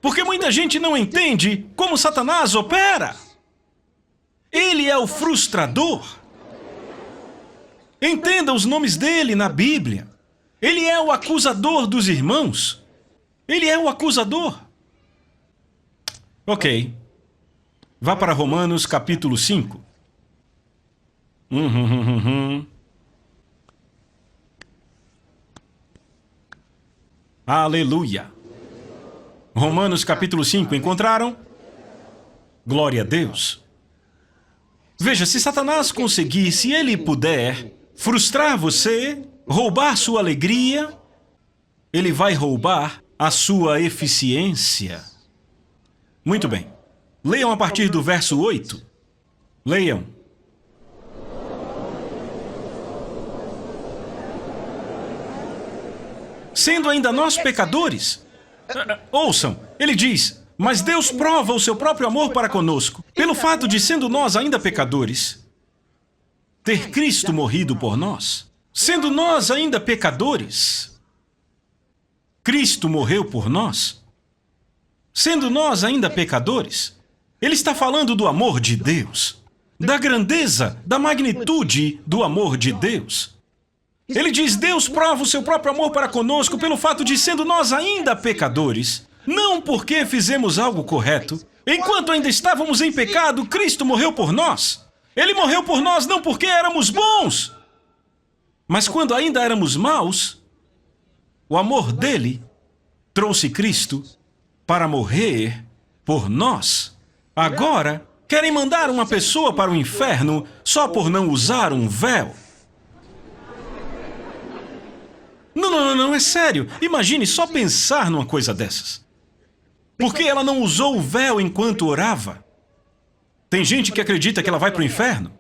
Porque muita gente não entende como Satanás opera. Ele é o frustrador. Entenda os nomes dele na Bíblia. Ele é o acusador dos irmãos. Ele é o acusador. Ok. Vá para Romanos capítulo 5. Aleluia. Romanos capítulo 5, encontraram? Glória a Deus. Veja, se Satanás conseguir, se ele puder, frustrar você, roubar sua alegria, ele vai roubar a sua eficiência. Muito bem. Leiam a partir do verso 8. Leiam. Sendo ainda nós pecadores. Ouçam, ele diz, mas Deus prova o seu próprio amor para conosco, pelo fato de, sendo nós ainda pecadores, ter Cristo morrido por nós. Sendo nós ainda pecadores, Cristo morreu por nós. Sendo nós ainda pecadores, ele está falando do amor de Deus, da grandeza, da magnitude do amor de Deus. Ele diz, Deus prova o seu próprio amor para conosco pelo fato de, sendo nós ainda pecadores, não porque fizemos algo correto, enquanto ainda estávamos em pecado, Cristo morreu por nós. Ele morreu por nós não porque éramos bons, mas quando ainda éramos maus, o amor dele trouxe Cristo para morrer por nós. Agora, querem mandar uma pessoa para o inferno só por não usar um véu. Não, é sério. Imagine só pensar numa coisa dessas. Por que ela não usou o véu enquanto orava? Tem gente que acredita que ela vai para o inferno.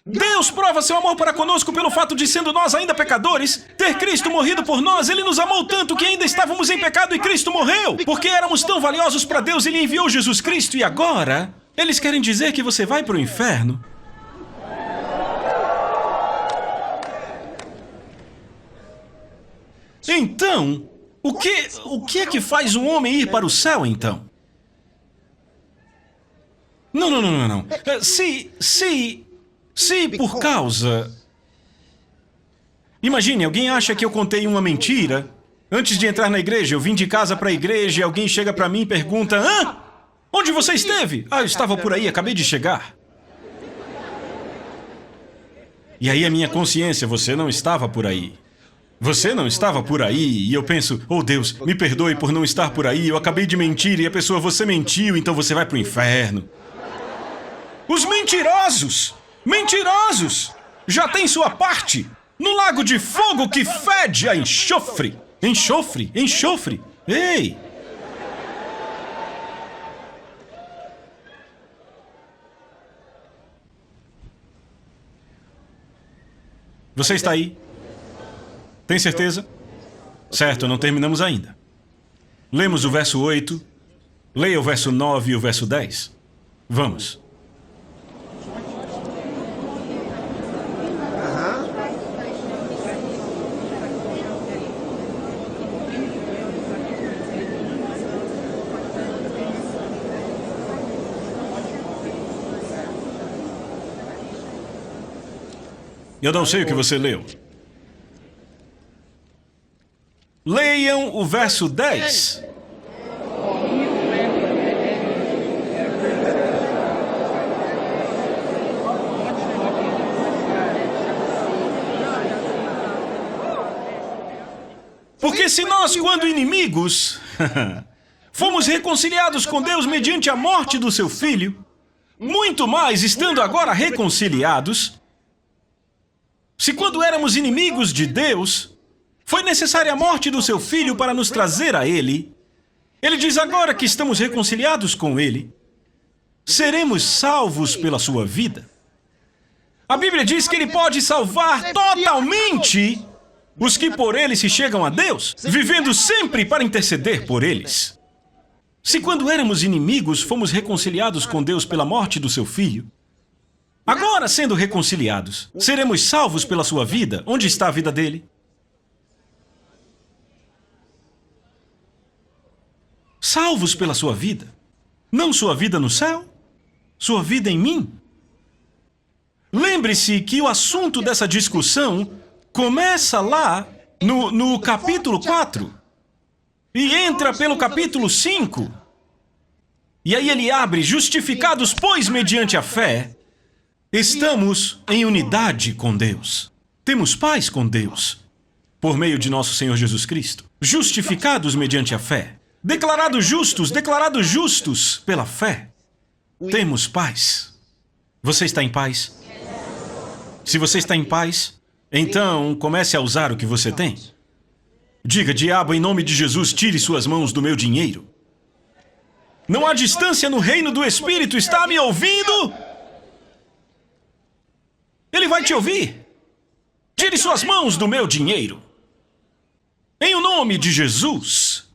Deus prova seu amor para conosco pelo fato de, sendo nós ainda pecadores, ter Cristo morrido por nós. Ele nos amou tanto que ainda estávamos em pecado e Cristo morreu. Porque éramos tão valiosos para Deus, ele enviou Jesus Cristo. E agora, eles querem dizer que você vai para o inferno? Então, o que é que faz um homem ir para o céu, então? Não. Se por causa... Imagine, alguém acha que eu contei uma mentira. Antes de entrar na igreja, eu vim de casa para a igreja e alguém chega para mim e pergunta, onde você esteve? Eu estava por aí, acabei de chegar. E aí a minha consciência, você não estava por aí. Você não estava por aí, e eu penso, oh Deus, me perdoe por não estar por aí, eu acabei de mentir, e a pessoa, você mentiu, então você vai para o inferno. Os mentirosos! Mentirosos! Já tem sua parte no lago de fogo que fede a enxofre. Enxofre! Ei! Você está aí? Tem certeza? Certo, não terminamos ainda. Lemos o verso 8, leia o verso 9 e o verso 10. Vamos. Eu não sei o que você leu. Leiam o verso 10. Porque se nós, quando inimigos, fomos reconciliados com Deus mediante a morte do seu Filho, muito mais, estando agora reconciliados, se quando éramos inimigos de Deus, foi necessária a morte do seu Filho para nos trazer a Ele, ele diz agora que estamos reconciliados com Ele, seremos salvos pela sua vida. A Bíblia diz que Ele pode salvar totalmente os que por Ele se chegam a Deus, vivendo sempre para interceder por eles. Se quando éramos inimigos, fomos reconciliados com Deus pela morte do seu Filho, agora, sendo reconciliados, seremos salvos pela sua vida. Onde está a vida dele? Salvos pela sua vida. Não sua vida no céu, sua vida em mim. Lembre-se que o assunto dessa discussão começa lá no capítulo 4 e entra pelo capítulo 5. E aí ele abre: justificados, pois, mediante a fé, estamos em unidade com Deus. Temos paz com Deus, por meio de nosso Senhor Jesus Cristo. Justificados mediante a fé. Declarados justos pela fé. Temos paz. Você está em paz? Se você está em paz, então comece a usar o que você tem. Diga: diabo, em nome de Jesus, tire suas mãos do meu dinheiro. Não há distância no reino do Espírito. Está me ouvindo? Ele vai te ouvir. Tire suas mãos do meu dinheiro. Em o nome de Jesus.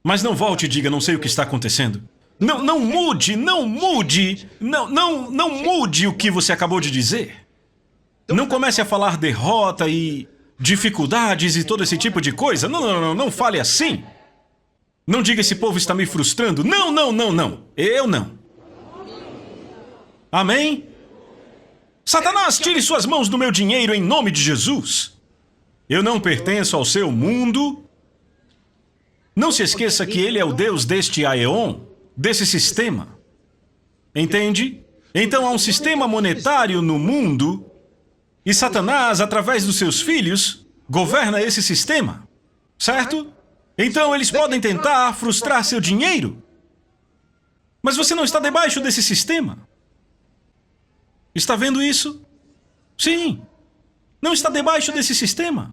Mas não volte e diga: não sei o que está acontecendo. Não mude o que você acabou de dizer. Não comece a falar derrota e dificuldades e todo esse tipo de coisa. Não fale assim. Não diga: esse povo está me frustrando. Não. Eu não. Amém? Satanás, tire suas mãos do meu dinheiro em nome de Jesus. Eu não pertenço ao seu mundo. Não se esqueça que ele é o Deus deste aeon, desse sistema. Entende? Então há um sistema monetário no mundo e Satanás, através dos seus filhos, governa esse sistema. Certo? Então eles podem tentar frustrar seu dinheiro. Mas você não está debaixo desse sistema. Está vendo isso? Sim. Não está debaixo desse sistema.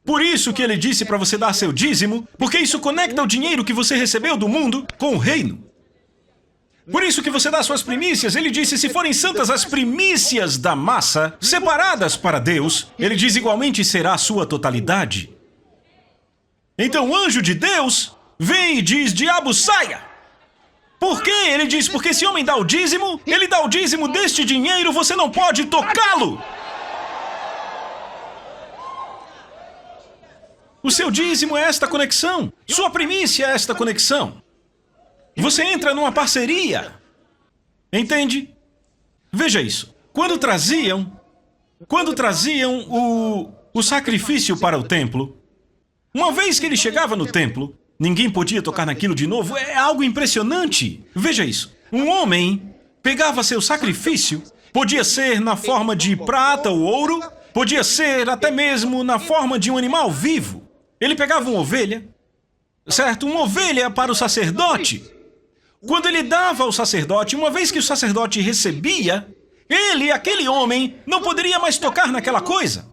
Por isso que ele disse para você dar seu dízimo, porque isso conecta o dinheiro que você recebeu do mundo com o reino. Por isso que você dá suas primícias. Ele disse: se forem santas as primícias da massa, separadas para Deus, ele diz igualmente será a sua totalidade. Então o anjo de Deus vem e diz: diabo, saia! Por quê? Ele diz: porque esse homem dá o dízimo, ele dá o dízimo deste dinheiro, você não pode tocá-lo. O seu dízimo é esta conexão. Sua primícia é esta conexão. Você entra numa parceria. Entende? Veja isso. Quando traziam o sacrifício para o templo, uma vez que ele chegava no templo, ninguém podia tocar naquilo de novo. É algo impressionante. Veja isso. Um homem pegava seu sacrifício, podia ser na forma de prata ou ouro, podia ser até mesmo na forma de um animal vivo. Ele pegava uma ovelha, certo? Uma ovelha para o sacerdote. Quando ele dava ao sacerdote, uma vez que o sacerdote recebia, ele, aquele homem, não poderia mais tocar naquela coisa.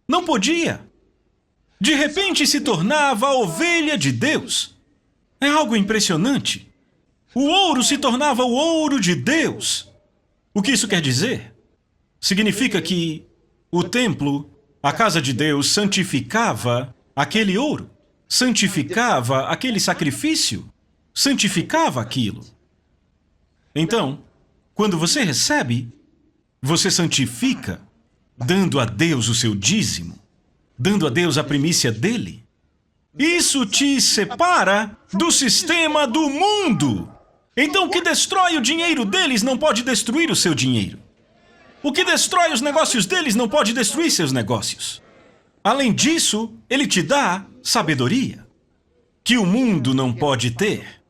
Não podia. De repente se tornava a ovelha de Deus. É algo impressionante. O ouro se tornava o ouro de Deus. O que isso quer dizer? Significa que o templo, a casa de Deus, santificava aquele ouro, santificava aquele sacrifício, santificava aquilo. Então, quando você recebe, você santifica, dando a Deus o seu dízimo, dando a Deus a primícia dele. Isso te separa do sistema do mundo. Então, o que destrói o dinheiro deles não pode destruir o seu dinheiro. O que destrói os negócios deles não pode destruir seus negócios. Além disso, ele te dá sabedoria, que o mundo não pode ter.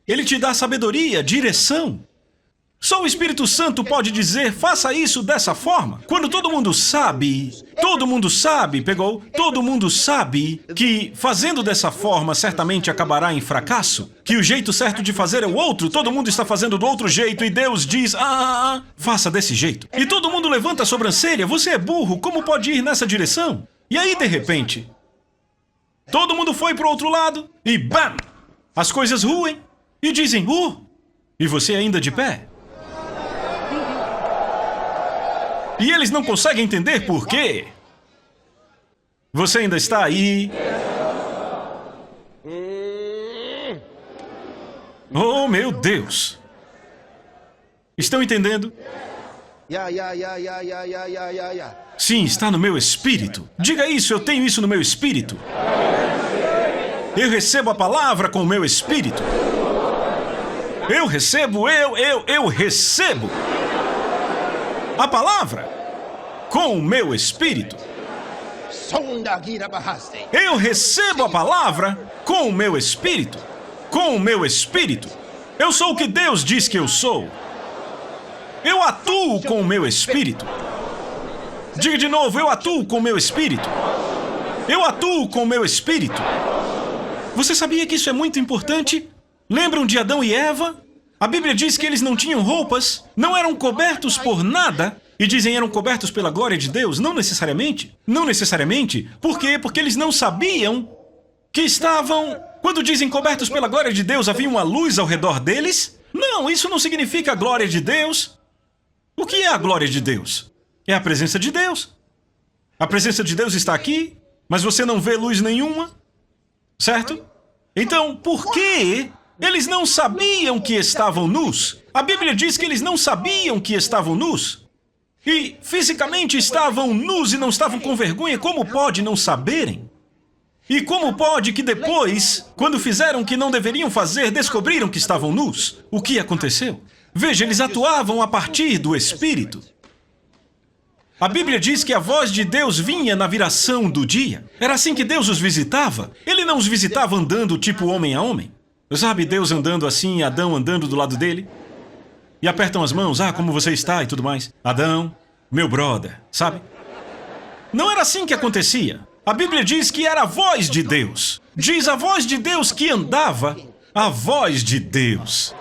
Ele te dá sabedoria, direção. Só o Espírito Santo pode dizer: faça isso dessa forma. Quando todo mundo sabe que fazendo dessa forma certamente acabará em fracasso, que o jeito certo de fazer é o outro, todo mundo está fazendo do outro jeito e Deus diz: faça desse jeito. E todo mundo levanta a sobrancelha: você é burro, como pode ir nessa direção? E aí, de repente, todo mundo foi para o outro lado e bam! As coisas ruem e dizem: e você ainda de pé? E eles não conseguem entender por quê. Você ainda está aí. Oh, meu Deus. Estão entendendo? Sim, está no meu espírito. Diga isso: eu tenho isso no meu espírito. Eu recebo a palavra com o meu espírito. Eu recebo a palavra. com o meu espírito. Eu recebo a palavra com o meu espírito. Com o meu espírito. Eu sou o que Deus diz que eu sou. Eu atuo com o meu espírito. Diga de novo, eu atuo com o meu espírito. Eu atuo com o meu espírito. Você sabia que isso é muito importante? Lembram de Adão e Eva? A Bíblia diz que eles não tinham roupas, não eram cobertos por nada. E dizem eram cobertos pela glória de Deus? Não necessariamente. Não necessariamente. Por quê? Porque eles não sabiam que estavam... Quando dizem cobertos pela glória de Deus, havia uma luz ao redor deles? Não, isso não significa a glória de Deus. O que é a glória de Deus? É a presença de Deus. A presença de Deus está aqui, mas você não vê luz nenhuma, certo? Então, por que eles não sabiam que estavam nus? A Bíblia diz que eles não sabiam que estavam nus. E fisicamente estavam nus e não estavam com vergonha. Como pode não saberem? E como pode que depois, quando fizeram o que não deveriam fazer, descobriram que estavam nus? O que aconteceu? Veja, eles atuavam a partir do Espírito. A Bíblia diz que a voz de Deus vinha na viração do dia. Era assim que Deus os visitava. Ele não os visitava andando tipo homem a homem. Sabe, Deus andando assim, Adão andando do lado dele. E apertam as mãos, como você está e tudo mais. Adão, meu brother, sabe? Não era assim que acontecia. A Bíblia diz que era a voz de Deus. Diz a voz de Deus que andava, a voz de Deus.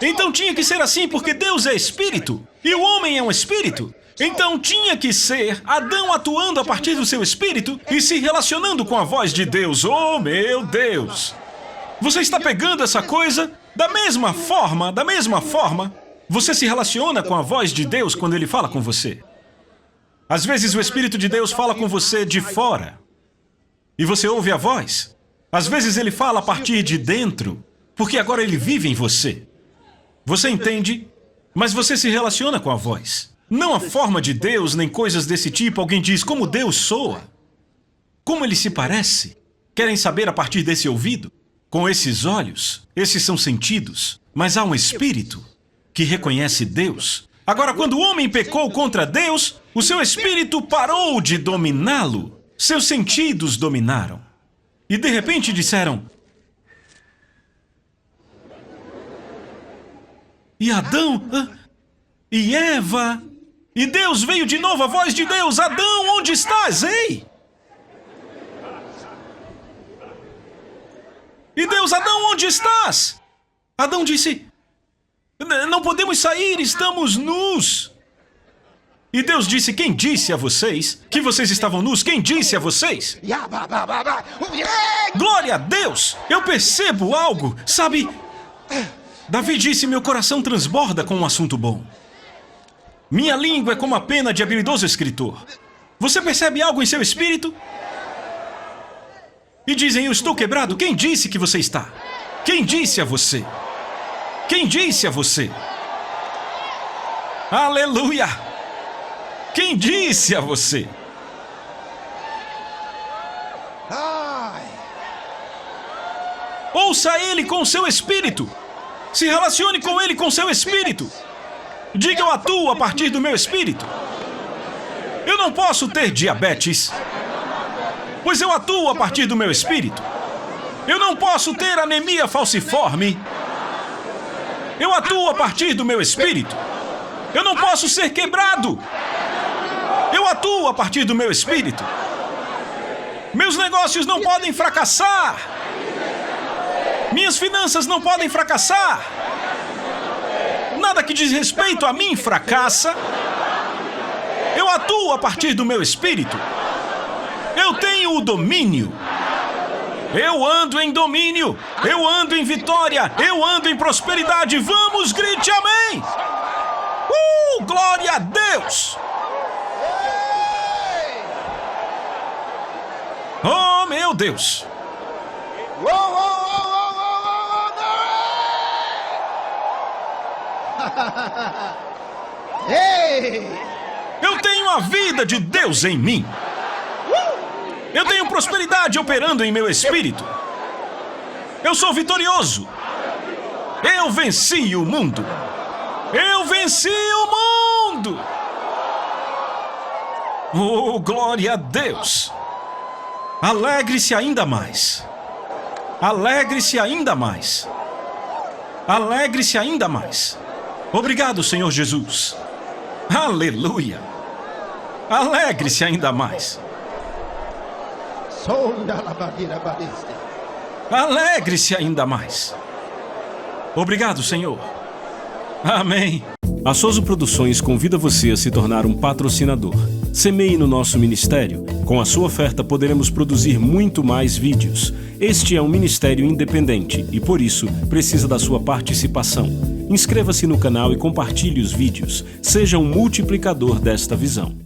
Então tinha que ser assim porque Deus é espírito e o homem é um espírito. Então tinha que ser Adão atuando a partir do seu espírito e se relacionando com a voz de Deus. Oh, meu Deus! Você está pegando essa coisa? Da mesma forma, você se relaciona com a voz de Deus quando Ele fala com você. Às vezes o Espírito de Deus fala com você de fora e você ouve a voz. Às vezes Ele fala a partir de dentro, porque agora Ele vive em você. Você entende? Mas você se relaciona com a voz. Não a forma de Deus, nem coisas desse tipo. Alguém diz como Deus soa. Como Ele se parece. Querem saber a partir desse ouvido? Com esses olhos, esses são sentidos, mas há um espírito que reconhece Deus. Agora, quando o homem pecou contra Deus, o seu espírito parou de dominá-lo. Seus sentidos dominaram. E de repente disseram... E Adão... E Eva... E Deus veio de novo, a voz de Deus. Adão, onde estás? Ei! E Deus, Adão, onde estás? Adão disse, não podemos sair, estamos nus. E Deus disse, quem disse a vocês que vocês estavam nus? Quem disse a vocês? Glória a Deus! Eu percebo algo, sabe? Davi disse, meu coração transborda com um assunto bom. Minha língua é como a pena de habilidoso escritor. Você percebe algo em seu espírito? E dizem, eu estou quebrado. Quem disse que você está? Quem disse a você? Quem disse a você? Aleluia! Quem disse a você? Ouça Ele com o seu espírito. Se relacione com Ele com o seu espírito. Diga, eu atuo a partir do meu espírito. Eu não posso ter diabetes, pois eu atuo a partir do meu espírito. Eu não posso ter anemia falciforme. Eu atuo a partir do meu espírito. Eu não posso ser quebrado. Eu atuo a partir do meu espírito. Meus negócios não podem fracassar. Minhas finanças não podem fracassar. Nada que diz respeito a mim fracassa. Eu atuo a partir do meu espírito. Eu tenho o domínio. Eu ando em domínio. Eu ando em vitória. Eu ando em prosperidade. Vamos, grite amém. Glória a Deus. Oh, meu Deus. Eu tenho a vida de Deus em mim. Eu tenho prosperidade operando em meu espírito. Eu sou vitorioso. Eu venci o mundo. Eu venci o mundo. Oh, glória a Deus! Alegre-se ainda mais. Alegre-se ainda mais. Alegre-se ainda mais. Obrigado, Senhor Jesus. Aleluia. Alegre-se ainda mais. Alegre-se ainda mais. Obrigado, Senhor. Amém. A Soso Produções convida você a se tornar um patrocinador. Semeie no nosso ministério. Com a sua oferta poderemos produzir muito mais vídeos. Este é um ministério independente e, por isso, precisa da sua participação. Inscreva-se no canal e compartilhe os vídeos. Seja um multiplicador desta visão.